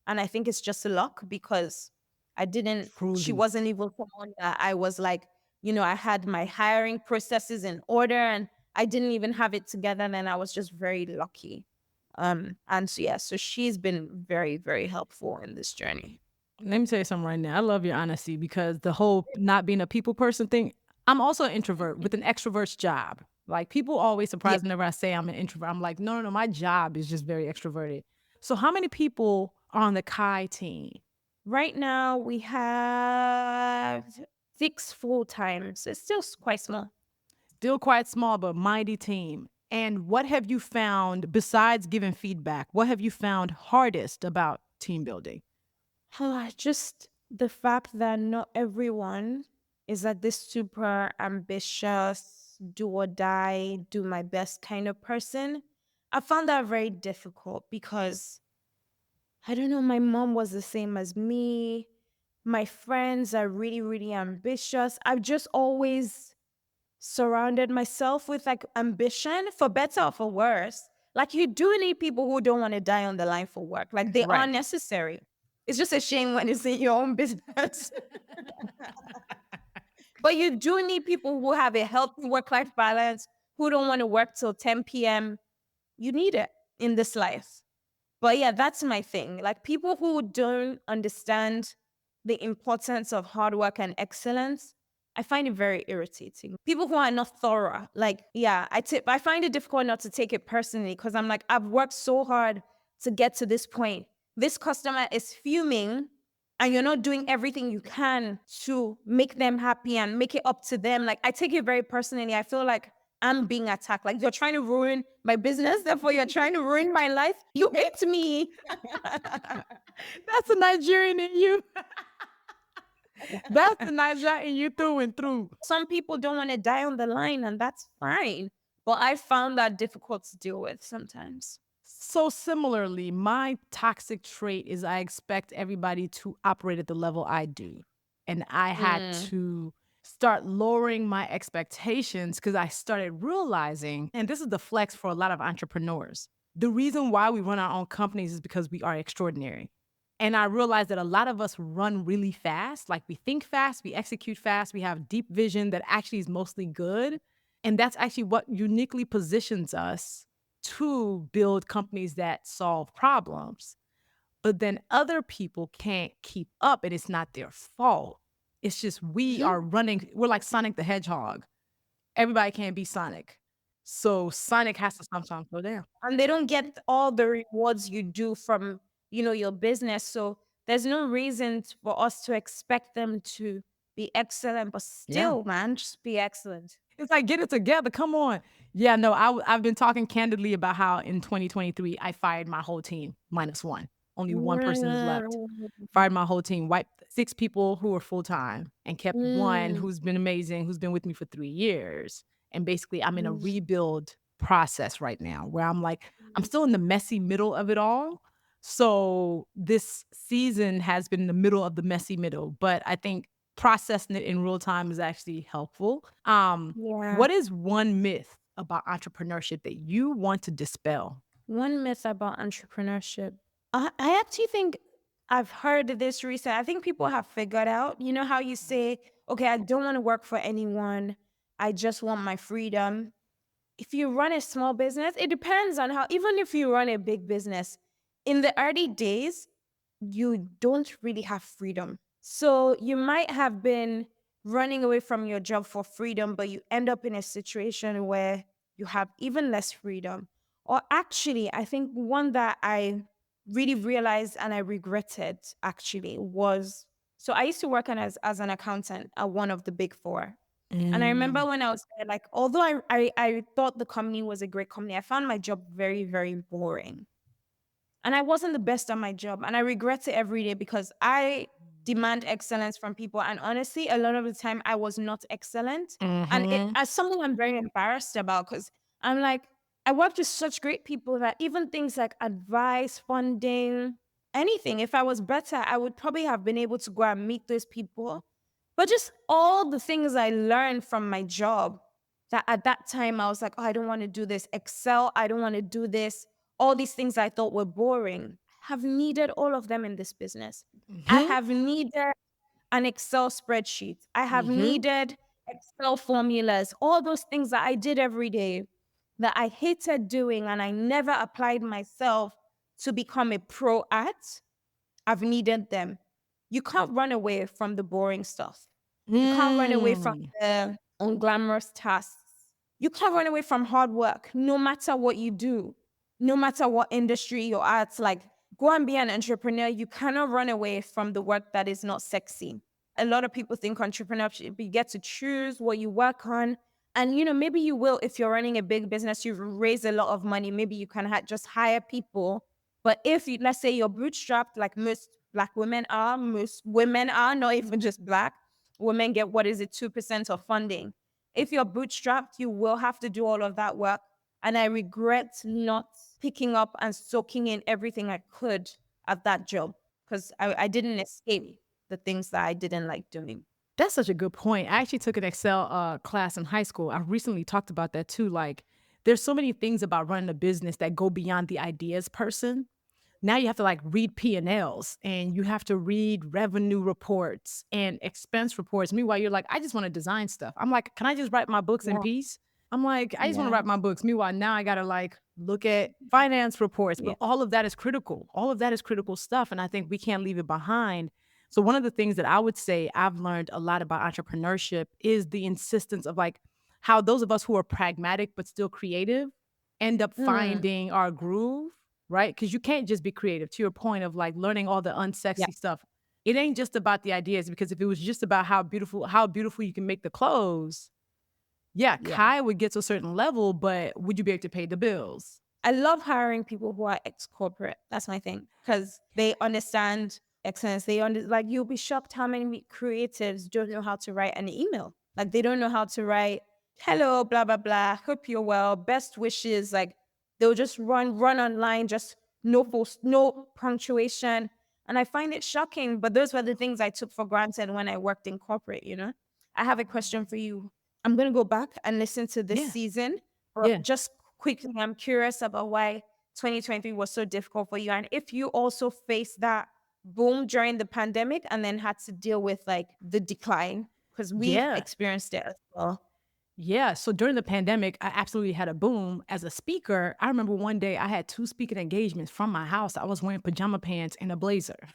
Speaker 1: And I think it's just luck, because she
Speaker 2: Truly.
Speaker 1: wasn't even someone that I was like, I had my hiring processes in order and I didn't even have it together. Then I was just very lucky. And so, yeah, so she's been very, very helpful in this journey.
Speaker 2: Let me tell you something right now. I love your honesty, because the whole not being a people person thing, I'm also an introvert with an extrovert's job. Like, people always
Speaker 1: Yeah.
Speaker 2: surprised whenever I say I'm an introvert. I'm like, no, my job is just very extroverted. So how many people are on the Kai team?
Speaker 1: Right now we have 6 full times. It's still quite small.
Speaker 2: Still quite small, but mighty team. And what have you found, besides giving feedback, what have you found hardest about team building?
Speaker 1: Just the fact that not everyone is like this super ambitious, do or die, do my best kind of person. I found that very difficult because I don't know, my mom was the same as me. My friends are really, really ambitious. I've just always surrounded myself with like ambition, for better or for worse. Like, you do need people who don't want to die on the line for work. Like, they are
Speaker 2: Right.
Speaker 1: necessary. It's just a shame when it's in your own business. But you do need people who have a healthy work-life balance, who don't want to work till 10 p.m. You need it in this life. But yeah, that's my thing. Like, people who don't understand the importance of hard work and excellence, I find it very irritating. People who are not thorough, like, yeah, I find it difficult not to take it personally, because I'm like, I've worked so hard to get to this point. This customer is fuming and you're not doing everything you can to make them happy and make it up to them. Like, I take it very personally. I feel like I'm being attacked. Like, you're trying to ruin my business, therefore you're trying to ruin my life. You hate me.
Speaker 2: That's a Nigerian in you. That's the Nigerian in you through and through.
Speaker 1: Some people don't want to die on the line, and that's fine. But I found that difficult to deal with sometimes.
Speaker 2: So similarly, my toxic trait is I expect everybody to operate at the level I do. And I had to start lowering my expectations, because I started realizing, and this is the flex for a lot of entrepreneurs, the reason why we run our own companies is because we are extraordinary. And I realized that a lot of us run really fast. Like, we think fast, we execute fast, we have deep vision that actually is mostly good. And that's actually what uniquely positions us to build companies that solve problems. But then other people can't keep up, and it's not their fault. It's just we are running, we're like Sonic the Hedgehog. Everybody can't be Sonic. So Sonic has to sometimes go down.
Speaker 1: And they don't get all the rewards you do from, your business. So there's no reason for us to expect them to be excellent, but still, man, just be excellent.
Speaker 2: It's like, get it together. Come on. Yeah, no, I've been talking candidly about how in 2023, I fired my whole team, minus one. Only one person is left. Fired my whole team, wiped 6 people who were full-time, and kept one who's been amazing, who's been with me for 3 years. And basically, I'm in a rebuild process right now where I'm like, I'm still in the messy middle of it all. So this season has been in the middle of the messy middle, but I think processing it in real time is actually helpful.
Speaker 1: Yeah.
Speaker 2: What is one myth about entrepreneurship that you want to dispel?
Speaker 1: One myth about entrepreneurship. I actually think I've heard this recently. I think people have figured out, you know how you say, okay, I don't want to work for anyone. I just want my freedom. If you run a small business, it depends on how, even if you run a big business, in the early days, you don't really have freedom. So you might have been running away from your job for freedom, but you end up in a situation where you have even less freedom. Or actually, I think one that I really realized and I regretted actually was, so I used to work as an accountant at one of the big four. And I remember
Speaker 2: Mm.
Speaker 1: when I was there, like, although I thought the company was a great company, I found my job very, very boring. And I wasn't the best at my job. And I regret it every day because I demand excellence from people. And honestly, a lot of the time I was not excellent. And it,
Speaker 2: Mhm.
Speaker 1: as something I'm very embarrassed about, because I'm like, I worked with such great people that even things like advice, funding, anything, if I was better, I would probably have been able to go and meet those people. But just all the things I learned from my job that at that time I was like, oh, I don't want to do this. Excel, I don't want to do this. All these things I thought were boring. I have needed all of them in this business. I
Speaker 2: Mhm.
Speaker 1: have needed an Excel spreadsheet. I have
Speaker 2: Mhm.
Speaker 1: needed Excel formulas, all those things that I did every day that I hated doing and I never applied myself to become a pro at. I've needed them. You can't run away from the boring stuff. You can't run away from
Speaker 2: Mm.
Speaker 1: the unglamorous tasks. You can't run away from hard work, no matter what you do, no matter what industry you're at. Like, go and be an entrepreneur. You cannot run away from the work that is not sexy. A lot of people think entrepreneurship, you get to choose what you work on. And, maybe you will if you're running a big business, you've raised a lot of money. Maybe you can just hire people. But if you, let's say you're bootstrapped, like most Black women are, most women are, not even just Black, women get, what is it, 2% of funding. If you're bootstrapped, you will have to do all of that work. And I regret not picking up and soaking in everything I could at that job because I didn't escape the things that I didn't like doing.
Speaker 2: That's such a good point. I actually took an Excel class in high school. I recently talked about that too. Like, there's so many things about running a business that go beyond the ideas person. Now you have to like read P&Ls and you have to read revenue reports and expense reports. Meanwhile, you're like, I just want to design stuff. I'm like, can I just write my books in
Speaker 1: Yeah.
Speaker 2: peace? I'm like, I just want to
Speaker 1: Yeah.
Speaker 2: write my books. Meanwhile, now I got to like look at finance reports,
Speaker 1: Yeah.
Speaker 2: but all of that is critical. All of that is critical stuff. And I think we can't leave it behind. So one of the things that I would say I've learned a lot about entrepreneurship is the insistence of like how those of us who are pragmatic but still creative end up
Speaker 1: Mm.
Speaker 2: finding our groove, right? Because you can't just be creative. To your point of like learning all the
Speaker 1: Yeah.
Speaker 2: unsexy stuff, it ain't just about the ideas. Because if it was just about how beautiful you can make the clothes, yeah,
Speaker 1: Yeah.
Speaker 2: Kai would get to a certain level, but would you be able to pay the bills?
Speaker 1: I love hiring people who are ex-corporate. That's my thing because they understand excellence. Like, you'll be shocked how many creatives don't know how to write an email. Like, they don't know how to write hello, blah blah blah. Hope you're well. Best wishes. Like, they'll just run online, just no punctuation. And I find it shocking. But those were the things I took for granted when I worked in corporate. I have a question for you. I'm gonna go back and listen to this
Speaker 2: Yeah,
Speaker 1: season. But
Speaker 2: yeah.
Speaker 1: just quickly, I'm curious about why 2023 was so difficult for you. And if you also faced that boom during the pandemic and then had to deal with like the decline, because we've
Speaker 2: Yeah.
Speaker 1: experienced it as well.
Speaker 2: Yeah. So during the pandemic, I absolutely had a boom as a speaker. I remember one day I had 2 speaking engagements from my house. I was wearing pajama pants and a blazer.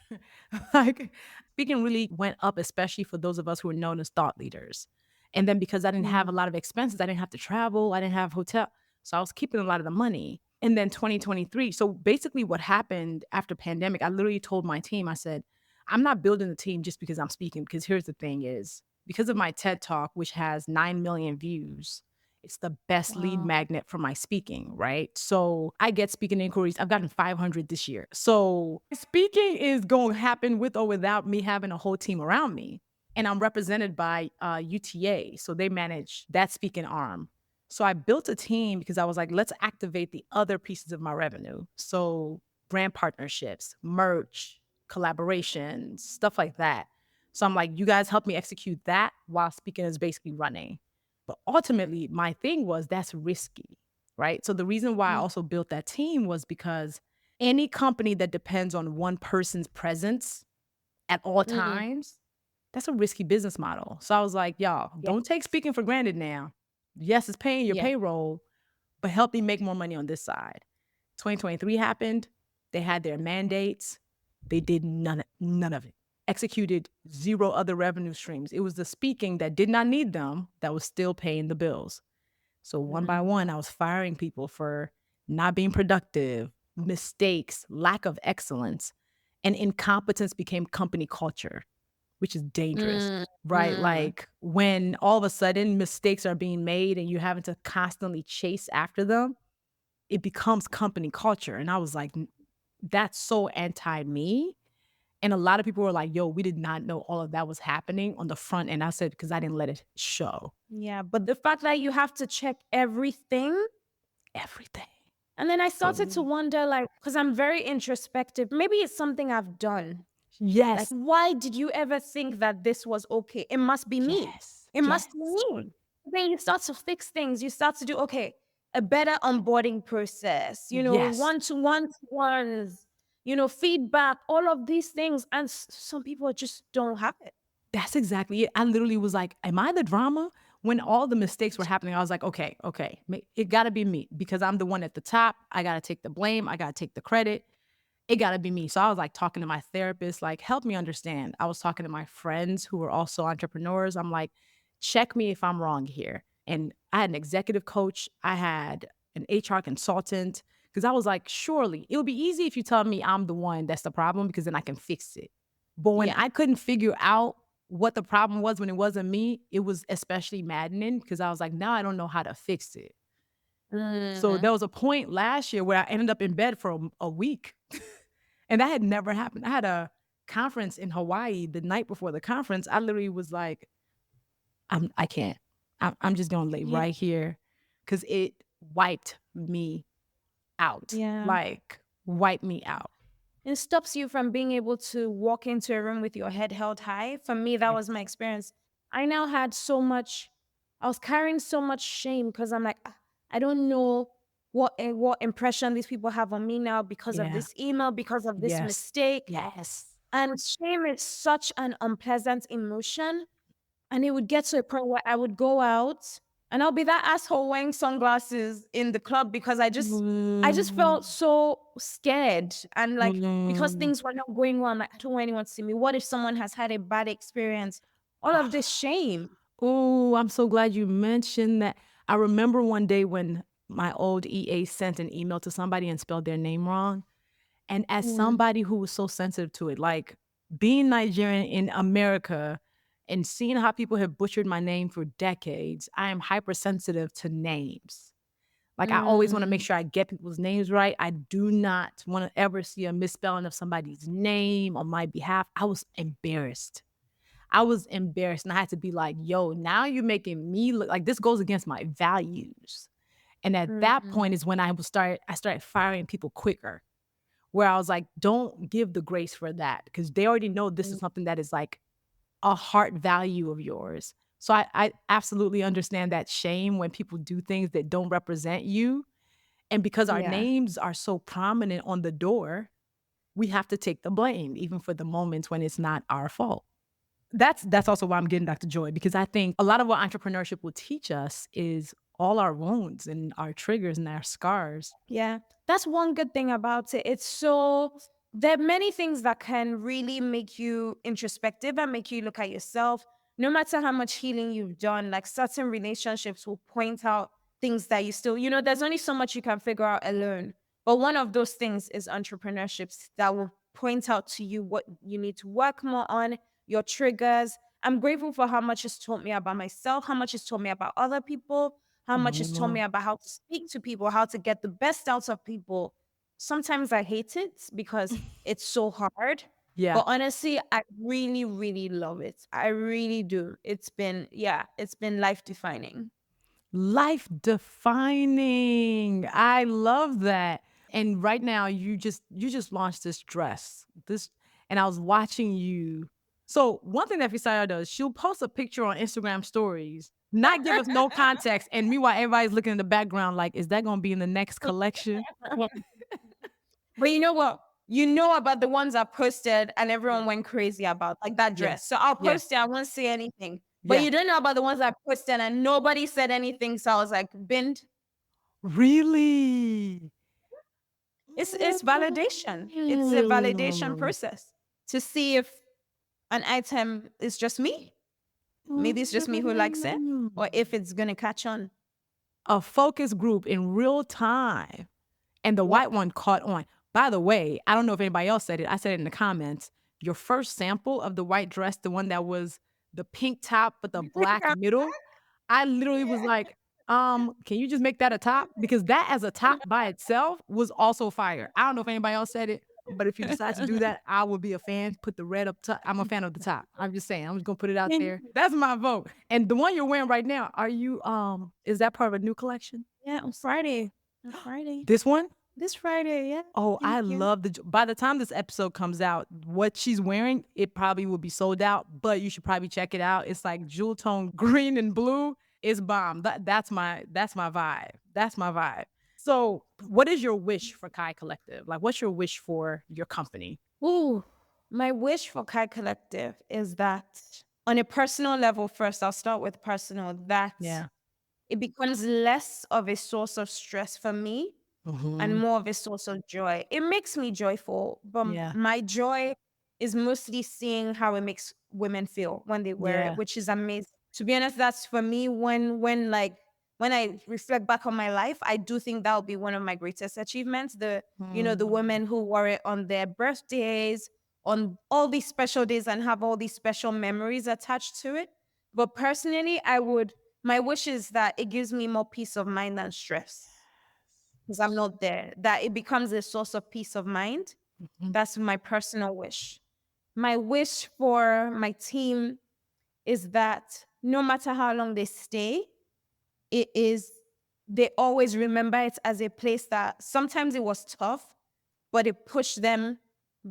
Speaker 2: Like, speaking really went up, especially for those of us who are known as thought leaders. And then because I didn't have a
Speaker 1: Mm.
Speaker 2: lot of expenses, I didn't have to travel, I didn't have hotel. So I was keeping a lot of the money. And then 2023. So basically what happened after pandemic, I literally told my team, I said, I'm not building the team just because I'm speaking, because here's the thing is, because of my TED Talk, which has 9 million views, it's the best lead
Speaker 1: Wow.
Speaker 2: magnet for my speaking, right? So I get speaking inquiries. I've gotten 500 this year. So speaking is going to happen with or without me having a whole team around me. And I'm represented by UTA. So they manage that speaking arm. So I built a team because I was like, let's activate the other pieces of my revenue. So brand partnerships, merch, collaborations, stuff like that. So I'm like, you guys help me execute that while speaking is basically running. But ultimately, my thing was that's risky, right? So the reason why I
Speaker 1: Mm,
Speaker 2: also built that team was because any company that depends on one person's presence at all
Speaker 1: mm,
Speaker 2: times, that's a risky business model. So I was like, y'all,
Speaker 1: yeah,
Speaker 2: don't take speaking for granted now. Yes, it's paying your
Speaker 1: yeah.
Speaker 2: payroll, but help me make more money on this side. 2023 happened. They had their mandates. They did none of it. Executed zero other revenue streams. It was the speaking that did not need them that was still paying the bills. So one by
Speaker 1: Mm,
Speaker 2: one, I was firing people for not being productive, mistakes, lack of excellence, and incompetence became company culture, which is dangerous,
Speaker 1: mm,
Speaker 2: right?
Speaker 1: mm.
Speaker 2: Like when all of a sudden mistakes are being made and you're having to constantly chase after them, it becomes company culture. And I was like, that's so anti me. And a lot of people were like, yo, we did not know all of that was happening on the front end. I said, because I didn't let it show
Speaker 1: Yeah, but the fact that you have to check everything.
Speaker 2: everything.
Speaker 1: And then I started to
Speaker 2: So,
Speaker 1: wonder, like, because I'm very introspective, maybe it's something I've done. Like,
Speaker 2: yes,
Speaker 1: why did you ever think that this was okay? It must be me.
Speaker 2: yes,
Speaker 1: It must be
Speaker 2: yes,
Speaker 1: me. Then you start to fix things. You start to do, okay, a better onboarding process,
Speaker 2: yes.
Speaker 1: one-to-ones, feedback, all of these things. And some people just don't have it.
Speaker 2: That's exactly it. I literally was like, am I the drama? When all the mistakes were happening, I was like, okay, it got to be me because I'm the one at the top. I got to take the blame. I got to take the credit. It got to be me. So I was like talking to my therapist, like, help me understand. I was talking to my friends who were also entrepreneurs. I'm like, check me if I'm wrong here. And I had an executive coach, I had an HR consultant, because I was like, surely it would be easy if you tell me I'm the one that's the problem because then I can fix it. But when
Speaker 1: Yeah.
Speaker 2: I couldn't figure out what the problem was when it wasn't me, it was especially maddening because I was like, now I don't know how to fix it. So
Speaker 1: Mm.
Speaker 2: there was a point last year where I ended up in bed for a week. And that had never happened. I had a conference in Hawaii the night before the conference. I literally was like, I can't. I'm just gonna lay
Speaker 1: Yeah.
Speaker 2: right here because it wiped me out.
Speaker 1: Yeah.
Speaker 2: Like wiped me out.
Speaker 1: It stops you from being able to walk into a room with your head held high. For me, that was my
Speaker 2: Yes.
Speaker 1: experience. I now had so much, I was carrying so much shame because I'm like, "Ah, I don't know what impression these people have on me now because of
Speaker 2: Yeah.
Speaker 1: this email, because of this
Speaker 2: Yes.
Speaker 1: mistake."
Speaker 2: Yes.
Speaker 1: And shame is such an unpleasant emotion. And it would get to a point where I would go out and I'll be that asshole wearing sunglasses in the club because I just felt
Speaker 2: Mm.
Speaker 1: so scared. And like because
Speaker 2: Mm.
Speaker 1: things were not going well, I'm like, I don't want anyone to see me. What if someone has had a bad experience? All of this shame.
Speaker 2: Oh, I'm so glad you mentioned that. I remember one day when my old EA sent an email to somebody and spelled their name wrong. And as
Speaker 1: Mm,
Speaker 2: somebody who was so sensitive to it, like being Nigerian in America and seeing how people have butchered my name for decades, I am hypersensitive to names. Like I always want to make
Speaker 1: mm,
Speaker 2: sure I get people's names right. I do not want to ever see a misspelling of somebody's name on my behalf. I was embarrassed. I was embarrassed and I had to be like, yo, now you're making me look like this goes against my values. And at that point
Speaker 1: mm,
Speaker 2: is when I started firing people quicker, where I was like, don't give the grace for that because they already know this is
Speaker 1: mm,
Speaker 2: something that is like a heart value of yours. So I absolutely understand that shame when people do things that don't represent you. And because our
Speaker 1: yeah.
Speaker 2: names are so prominent on the door, we have to take the blame, even for the moments when it's not our fault. That's also why I'm getting Dr. Joy, because I think a lot of what entrepreneurship will teach us is all our wounds and our triggers and our scars.
Speaker 1: Yeah, that's one good thing about it. There are many things that can really make you introspective and make you look at yourself. No matter how much healing you've done, like certain relationships will point out things that you still, there's only so much you can figure out alone. But one of those things is entrepreneurships that will point out to you what you need to work more on, your triggers. I'm grateful for how much it's taught me about myself, how much it's taught me about other people, how much it's taught me
Speaker 2: Mhm.
Speaker 1: about how to speak to people, how to get the best out of people. Sometimes I hate it because it's so hard.
Speaker 2: Yeah.
Speaker 1: But honestly, I really, really love it. I really do. It's been life defining.
Speaker 2: Life defining. I love that. And right now you just launched this dress. This and I was watching you So one thing that Fisayo does, she'll post a picture on Instagram stories, not give us no context, and meanwhile everybody's looking in the background like, is that going to be in the next collection?
Speaker 1: But you know what? You know about the ones I posted and everyone went crazy about, like that
Speaker 2: Yeah.
Speaker 1: dress. So I'll
Speaker 2: Yeah.
Speaker 1: post it. I won't say anything. But
Speaker 2: Yeah.
Speaker 1: you don't know about the ones I posted and nobody said anything. So I was like, binned.
Speaker 2: Really?
Speaker 1: It's validation. It's a validation process to see if an item is just me. Maybe it's just me who likes it, or if it's gonna catch on.
Speaker 2: A focus group in real time. And the white one caught on. By the way, I don't know if anybody else said it. I said it in the comments. Your first sample of the white dress, the one that was the pink top with the black middle, I literally was like, can you just make that a top? Because that as a top by itself was also fire. I don't know if anybody else said it, but if you decide to do that, I will be a fan. Put the red up top. I'm a fan of the top. I'm just saying. I'm just gonna put it out there. That's my vote. And the one you're wearing right now, are you is that part of a new collection?
Speaker 1: Yeah, on Friday. On Friday.
Speaker 2: This one?
Speaker 1: This Friday, yeah.
Speaker 2: Oh, I
Speaker 1: Thank you.
Speaker 2: love by the time this episode comes out, what she's wearing, it probably will be sold out, but you should probably check it out. It's like jewel tone green and blue. It's bomb. That's my vibe. That's my vibe. So what is your wish for Kai Collective? Like, what's your wish for your company?
Speaker 1: Ooh, my wish for Kai Collective is that on a personal level, first, I'll start with personal, that it becomes less of a source of stress for me and more of a source of joy. It makes me joyful, but my joy is mostly seeing how it makes women feel when they wear it, which is amazing. To be honest, that's for me when I reflect back on my life, I do think that will be one of my greatest achievements. The women who wore it on their birthdays, on all these special days and have all these special memories attached to it. But personally, my wish is that it gives me more peace of mind than stress. Because I'm not there. That it becomes a source of peace of mind. That's my personal wish. My wish for my team is that no matter how long they stay, they always remember it as a place that sometimes it was tough, but it pushed them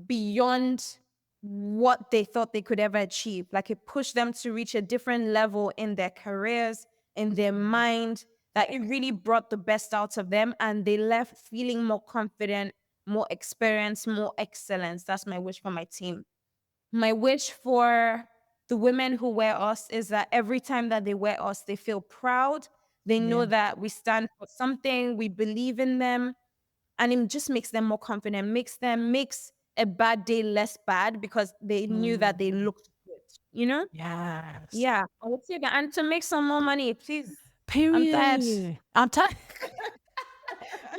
Speaker 1: beyond what they thought they could ever achieve. Like it pushed them to reach a different level in their careers, in their mind, that it really brought the best out of them and they left feeling more confident, more experienced, more excellence. That's my wish for my team. My wish for the women who wear us is that every time that they wear us, they feel proud. They know that we stand for something, we believe in them, and it just makes them more confident, makes a bad day less bad because they knew that they looked good, you know?
Speaker 2: Yes.
Speaker 1: Yeah. I would say that. And to make some more money, please.
Speaker 2: Period. I'm tired.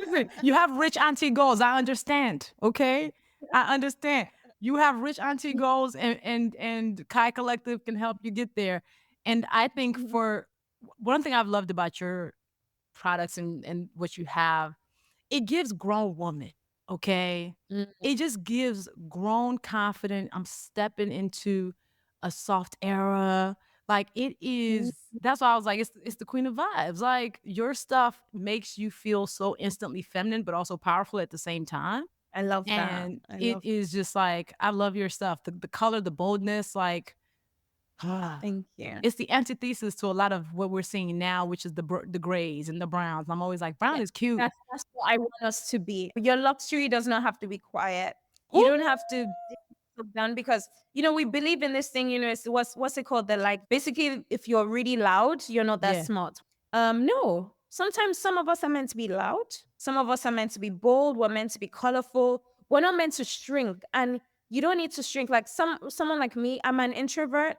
Speaker 2: Listen, you have rich auntie goals. I understand. Okay? I understand. You have rich auntie goals and Kai Collective can help you get there. And I think for one thing I've loved about your products and what you have, it gives grown women, okay? It just gives grown confident, I'm stepping into a soft era. Like it is, that's why I was like, it's the queen of vibes. Like your stuff makes you feel so instantly feminine, but also powerful at the same time.
Speaker 1: I love that.
Speaker 2: And it is just like, I love your stuff. The color, the boldness, like,
Speaker 1: thank you.
Speaker 2: it's the antithesis to a lot of what we're seeing now, which is the grays and the browns. I'm always like, brown is cute.
Speaker 1: That's what I want us to be. Your luxury does not have to be quiet. You don't have to sit down because, we believe in this thing, it's what's it called? Basically, if you're really loud, you're not that smart. No. Sometimes some of us are meant to be loud. Some of us are meant to be bold. We're meant to be colorful. We're not meant to shrink. And you don't need to shrink. Like someone like me, I'm an introvert,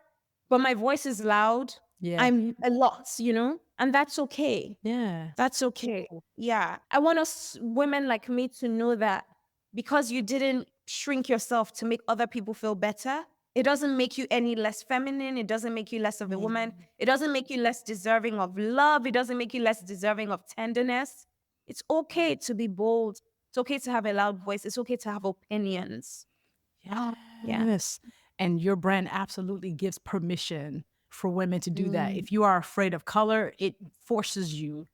Speaker 1: but my voice is loud. I'm a lot, and that's okay.
Speaker 2: Yeah.
Speaker 1: That's okay. Yeah. I want us women like me to know that because you didn't shrink yourself to make other people feel better, it doesn't make you any less feminine. It doesn't make you less of a woman. It doesn't make you less deserving of love. It doesn't make you less deserving of tenderness. It's okay to be bold. It's okay to have a loud voice. It's okay to have opinions.
Speaker 2: Yes. And your brand absolutely gives permission for women to do that. If you are afraid of color, it forces you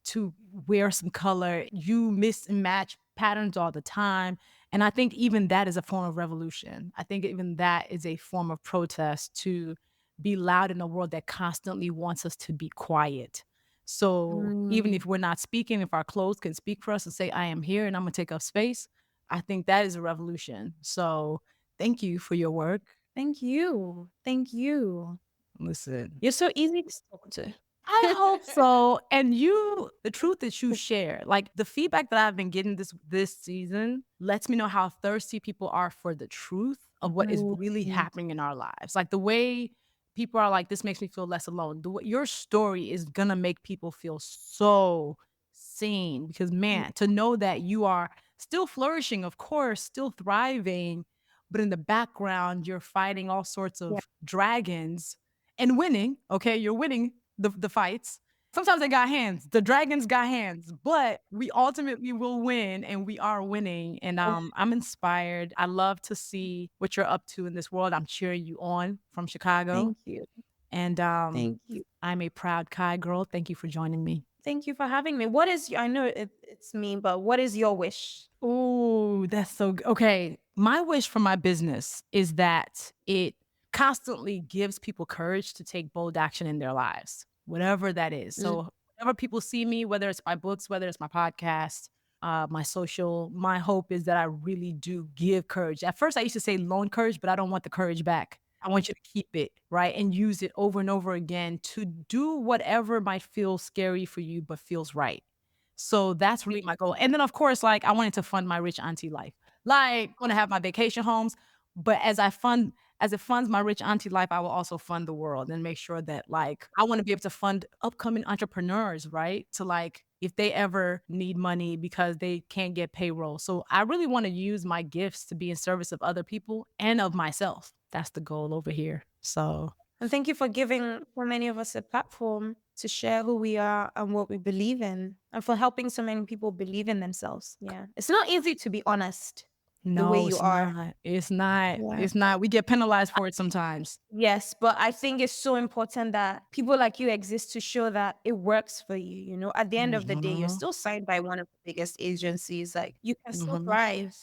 Speaker 2: to wear some color. You mix and match patterns all the time. And I think even that is a form of revolution. I think even that is a form of protest, to be loud in a world that constantly wants us to be quiet. So even
Speaker 1: Mm,
Speaker 2: if we're not speaking, if our clothes can speak for us and say, I am here and I'm gonna take up space, I think that is a revolution. So thank you for your work.
Speaker 1: thank you. Thank you.
Speaker 2: Listen,
Speaker 1: You're so easy to talk to.
Speaker 2: I hope so. And you, the truth that you share, like the feedback that I've been getting this season lets me know how thirsty people are for the truth of what is really
Speaker 1: Mm,
Speaker 2: happening in our lives. Like the way people are like, this makes me feel less alone. Your story is gonna make people feel so seen, because
Speaker 1: mm,
Speaker 2: man, to know that you are still flourishing, of course, still thriving, but in the background, you're fighting all sorts
Speaker 1: yeah,
Speaker 2: of dragons and winning. Okay, you're winning the fights. Sometimes they got hands. The dragons got hands, but we ultimately will win, and we are winning. And
Speaker 1: yeah.
Speaker 2: I'm inspired. I love to see what you're up to in this world. I'm cheering you on from Chicago.
Speaker 1: Thank you.
Speaker 2: And
Speaker 1: Thank you.
Speaker 2: I'm a proud Kai girl. Thank you for joining me.
Speaker 1: Thank you for having me. What is I know it's me, but what is your wish?
Speaker 2: Oh, that's so good. Okay. My wish for my business is that it constantly gives people courage to take bold action in their lives, whatever that is.
Speaker 1: Mm,
Speaker 2: So, whenever people see me, whether it's my books, whether it's my podcast, my social, my hope is that I really do give courage. At first, I used to say loan courage, but I don't want the courage back. I want you to keep it, right? And use it over and over again to do whatever might feel scary for you, but feels right. So that's really my goal. And then of course, like I wanted to fund my rich auntie life. Like I want to have my vacation homes, but as it funds my rich auntie life, I will also fund the world and make sure that like I want to be able to fund upcoming entrepreneurs, right? To like if they ever need money because they can't get payroll. So I really want to use my gifts to be in service of other people and of myself. That's the goal over here. So
Speaker 1: and thank you for giving so many of us a platform to share who we are and what we believe in, and for helping so many people believe in themselves. Yeah. It's not easy to be honest the way
Speaker 2: no,
Speaker 1: you
Speaker 2: it's
Speaker 1: are.
Speaker 2: not. It's not.
Speaker 1: Yeah.
Speaker 2: It's not. We get penalized for it sometimes.
Speaker 1: Yes, but I think it's so important that people like you exist to show that it works for you. You know, at the end of the day, you're
Speaker 2: Mhm,
Speaker 1: still signed by one of the biggest agencies. Like, you can still
Speaker 2: mhm,
Speaker 1: thrive.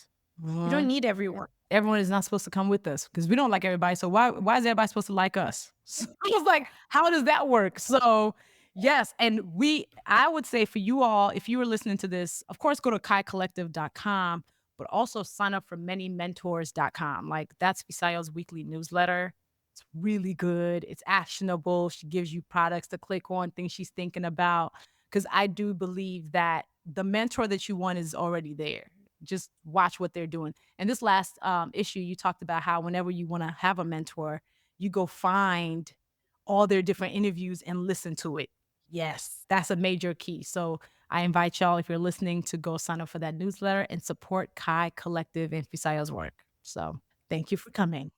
Speaker 1: You don't
Speaker 2: mhm.
Speaker 1: need everyone.
Speaker 2: Everyone is not supposed to come with us because we don't like everybody. So why is everybody supposed to like us? So I was like, how does that work? So yes, and I would say for you all, if you were listening to this, of course, go to kaicollective.com, but also sign up for manymentors.com. Like that's Fisayo's weekly newsletter. It's really good. It's actionable. She gives you products to click on, things she's thinking about. Because I do believe that the mentor that you want is already there. Just watch what they're doing. And this last issue, you talked about how whenever you want to have a mentor, you go find all their different interviews and listen to it. Yes, that's a major key. So I invite y'all, if you're listening, to go sign up for that newsletter and support Kai Collective and Fisayo's work. So thank you for coming.